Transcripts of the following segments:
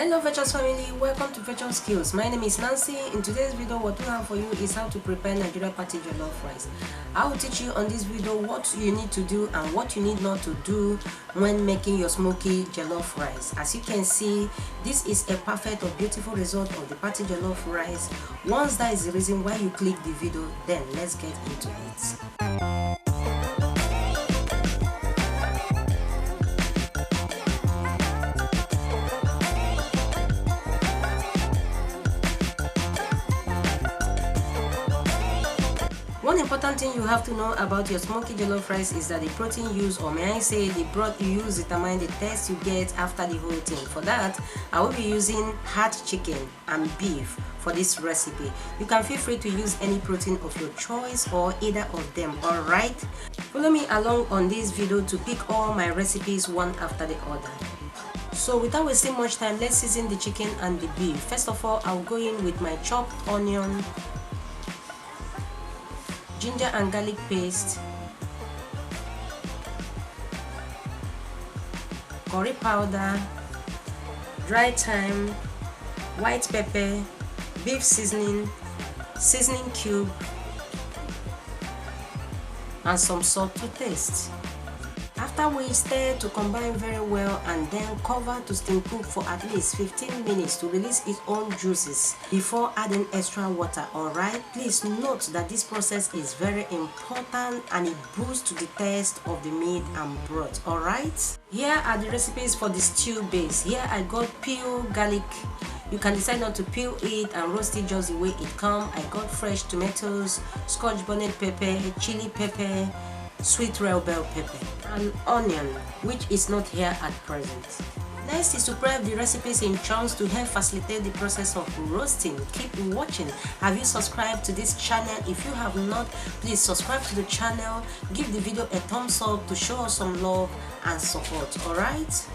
Hello Virtuous family, welcome to Virtuous Skills. My name is Nancy. In today's video, what we have for you is how to prepare Nigerian party jollof rice. I will teach you on this video what you need to do and what you need not to do when making your smoky jollof rice. As you can see, this is a perfect or beautiful result of the party jollof rice. Once that is the reason why you click the video, then let's get into it. One important thing you have to know about your smoky jollof rice is that the protein used, or may I say the broth you use, determine the taste you get after the whole thing. For that, I will be using hard chicken and beef for this recipe. You can feel free to use any protein of your choice or either of them, alright? Follow me along on this video to pick all my recipes one after the other. So without wasting much time, let's season the chicken and the beef. First of all, I'll go in with my chopped onion, ginger and garlic paste, curry powder, dry thyme, white pepper, beef seasoning cube, and some salt to taste. After we stir to combine very well and then cover to steam cook for at least 15 minutes to release its own juices before adding extra water, alright? Please note that this process is very important and it boosts the taste of the meat and broth, alright? Here are the recipes for the stew base. Here I got peeled garlic. You can decide not to peel it and roast it just the way it comes. I got fresh tomatoes, Scotch bonnet pepper, chili pepper, sweet red bell pepper, and onion, which is not here at present. Next is to prep the recipes in chunks to help facilitate the process of roasting. Keep watching. Have you subscribed to this channel? If you have not, please subscribe to the channel, give the video a thumbs up to show us some love and support, alright?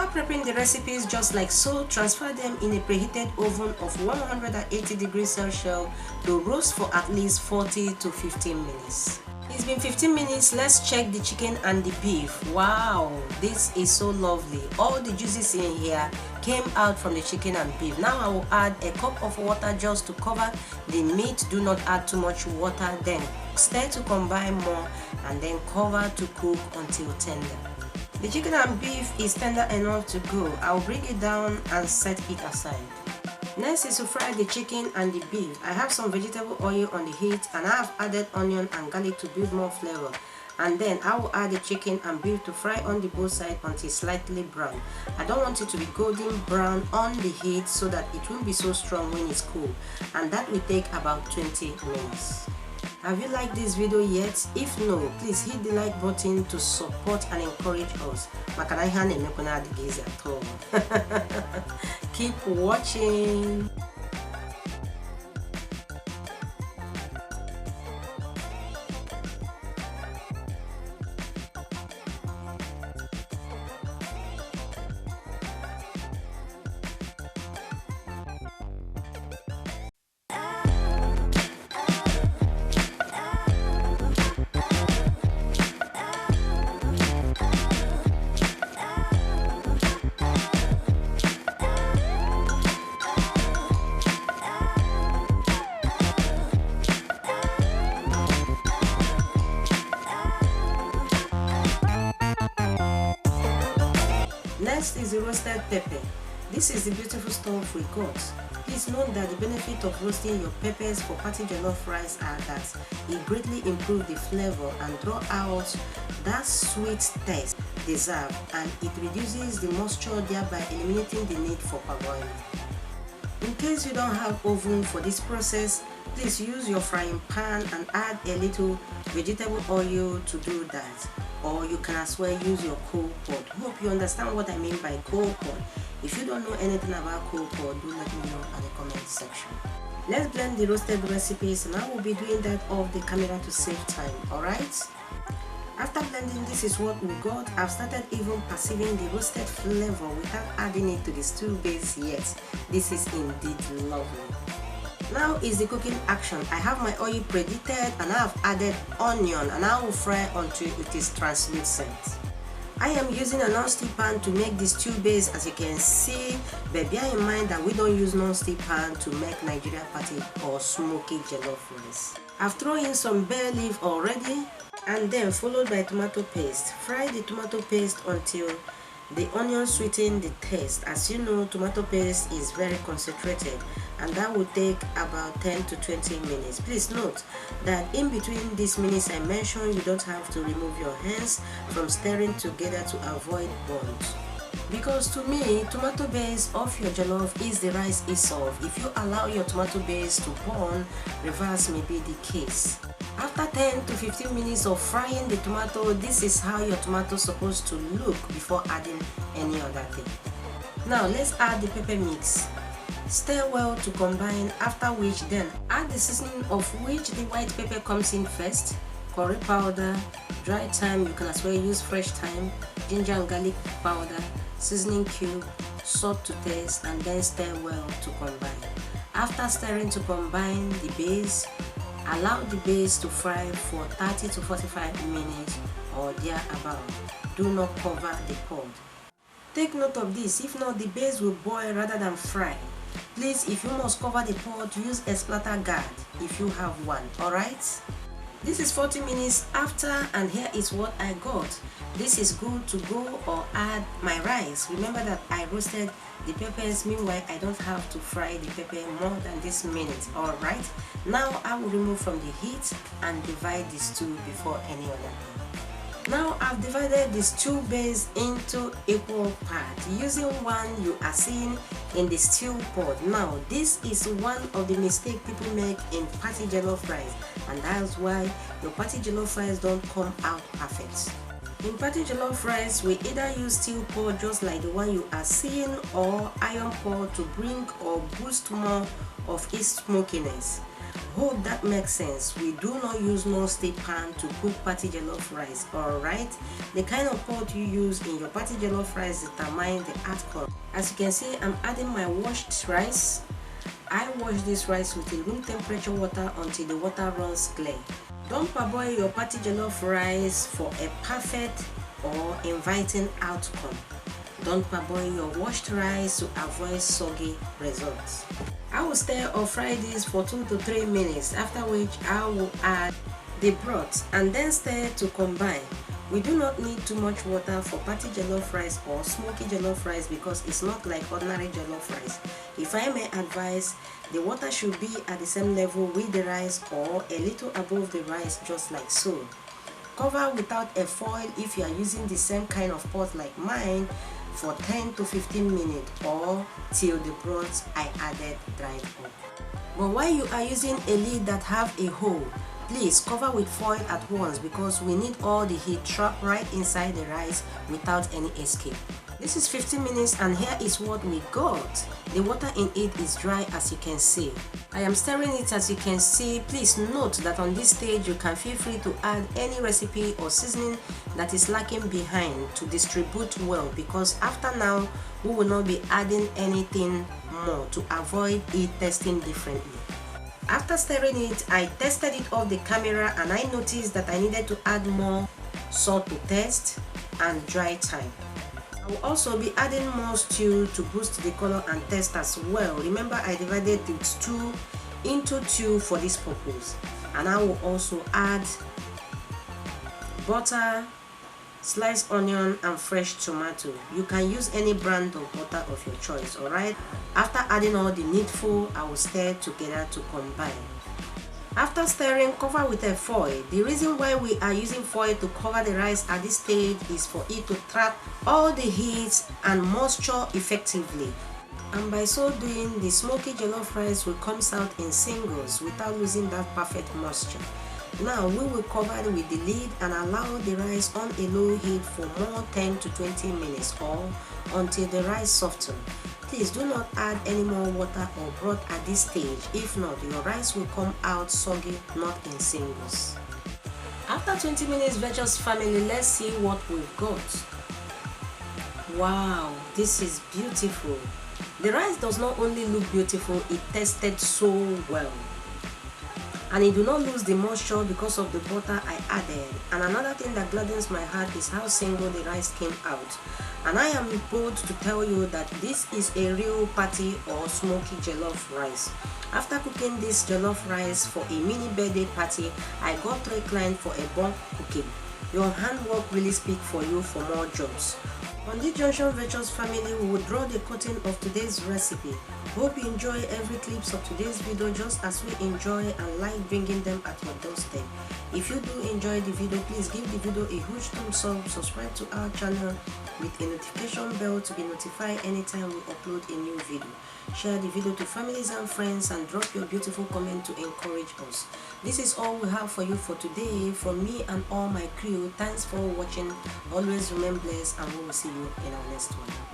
Prepping the recipes just like so, transfer them in a preheated oven of 180 degrees Celsius to roast for at least 40 to 15 minutes. It's been 15 minutes. Let's check the chicken and the beef. Wow, this is so lovely. All the juices in here came out from the chicken and beef. Now I will add a cup of water just to cover the meat. Do not add too much water. Then stir to combine more and then cover to cook until tender. The chicken and beef is tender enough to go. I'll bring it down and set it aside. Next is to fry the chicken and the beef. I have some vegetable oil on the heat and I have added onion and garlic to build more flavor. And then I will add the chicken and beef to fry on the both sides until slightly brown. I don't want it to be golden brown on the heat so that it won't be so strong when it's cool. And that will take about 20 minutes. Have you liked this video yet? If no, please hit the like button to support and encourage us. Keep watching. Next is the roasted pepper. This is the beautiful stuff we got. Please note that the benefit of roasting your peppers for party jollof rice are that it greatly improves the flavor and draw out that sweet taste deserve, and it reduces the moisture, thereby eliminating the need for parboiling. In case you don't have oven for this process, please use your frying pan and add a little vegetable oil to do that, or you can as well use your coal pot. Hope you understand what I mean by coal pot. If you don't know anything about coal pot, do let me know at the comment section. Let's blend the roasted recipes, and I will be doing that off the camera to save time. Alright? After blending, this is what we got. I've started even perceiving the roasted flavor without adding it to the stew base yet. This is indeed lovely. Now is the cooking action. I have my oil preheated and I have added onion, and I will fry until it is translucent. I am using a non-stick pan to make this stew base, as you can see, but bear in mind that we don't use non-stick pan to make Nigerian party or smoky jollof rice. I've thrown in some bay leaf already, and then followed by tomato paste. Fry the tomato paste until the onion sweeten the taste. As you know, tomato paste is very concentrated, and that will take about 10 to 20 minutes. Please note that in between these minutes I mentioned, you don't have to remove your hands from stirring together to avoid burns. Because to me, tomato base of your jollof is the rice itself. If you allow your tomato base to burn, reverse may be the case. After 10 to 15 minutes of frying the tomato, this is how your tomato is supposed to look before adding any other thing. Now let's add the pepper mix. Stir well to combine, after which then add the seasoning, of which the white pepper comes in first, curry powder, dry thyme, you can as well use fresh thyme, ginger and garlic powder, seasoning cube, salt to taste, and then stir well to combine. After stirring to combine the base, allow the base to fry for 30 to 45 minutes or thereabout. Do not cover the pot. Take note of this, if not the base will boil rather than fry. Please, if you must cover the pot, use a splatter guard if you have one. Alright? This is 40 minutes after, and here is what I got. This is good to go or add my rice. Remember that I roasted the peppers, meanwhile I don't have to fry the pepper more than this minute. Alright, now I will remove from the heat and divide the stew before any other thing. Now I've divided the stew base into equal parts using one you are seeing in the stew pot. Now this is one of the mistakes people make in party jollof rice, and that's why your party jollof rice don't come out perfect. In party jollof rice, we either use steel pot just like the one you are seeing, or iron pot to bring or boost more of its smokiness. Hope that makes sense. We do not use non-stick pan to cook party jollof rice. Alright, the kind of pot you use in your party jollof rice determines the outcome. As you can see, I'm adding my washed rice. I wash this rice with a room temperature water until the water runs clear. Don't parboil your party jollof rice for a perfect or inviting outcome. Don't parboil your washed rice to avoid soggy results. I will stir or fry this for 2 to 3 minutes, after which I will add the broth and then stir to combine. We do not need too much water for party jollof rice or smoky jollof rice because it's not like ordinary jollof rice. If I may advise, the water should be at the same level with the rice or a little above the rice, just like so. Cover without a foil if you are using the same kind of pot like mine for 10 to 15 minutes or till the broth I added dried up. But while you are using a lid that have a hole, please cover with foil at once because we need all the heat trapped right inside the rice without any escape. This is 15 minutes and here is what we got. The water in it is dry, as you can see. I am stirring it, as you can see. Please note that on this stage you can feel free to add any recipe or seasoning that is lacking behind to distribute well, because after now we will not be adding anything more to avoid it tasting differently. After stirring it, I tested it off the camera and I noticed that I needed to add more salt to taste and dry thyme. I will also be adding more stew to boost the color and taste as well. Remember, I divided the stew into two for this purpose. And I will also add butter sliced onion and fresh tomato. You can use any brand of butter of your choice. Alright, after adding all the needful, I will stir together to combine. After stirring, cover with a foil. The reason why we are using foil to cover the rice at this stage is for it to trap all the heat and moisture effectively. And by so doing, the smoky jollof rice will come out in singles without losing that perfect moisture. Now we will cover it with the lid and allow the rice on a low heat for more 10 to 20 minutes or until the rice softens. Please do not add any more water or broth at this stage. If not, your rice will come out soggy, not in singles. After 20 minutes, Virtuous family, let's see what we've got. Wow, this is beautiful. The rice does not only look beautiful, it tasted so well. And it do not lose the moisture because of the butter I added. And another thing that gladdens my heart is how single the rice came out. And I am bold to tell you that this is a real party or smoky jollof rice. After cooking this jollof rice for a mini birthday party, I got 3 clients for a bon cooking. Your handwork really speaks for you for more jobs. On this junction, Virtuous family, we will draw the curtain of today's recipe. Hope you enjoy every clips of today's video just as we enjoy and like bringing them at your doorstep. If you do enjoy the video, please give the video a huge thumbs up, subscribe to our channel with a notification bell to be notified anytime we upload a new video. Share the video to families and friends and drop your beautiful comment to encourage us. This is all we have for you for today. From me and all my crew, thanks for watching. Always remain blessed and we will see you in our next one.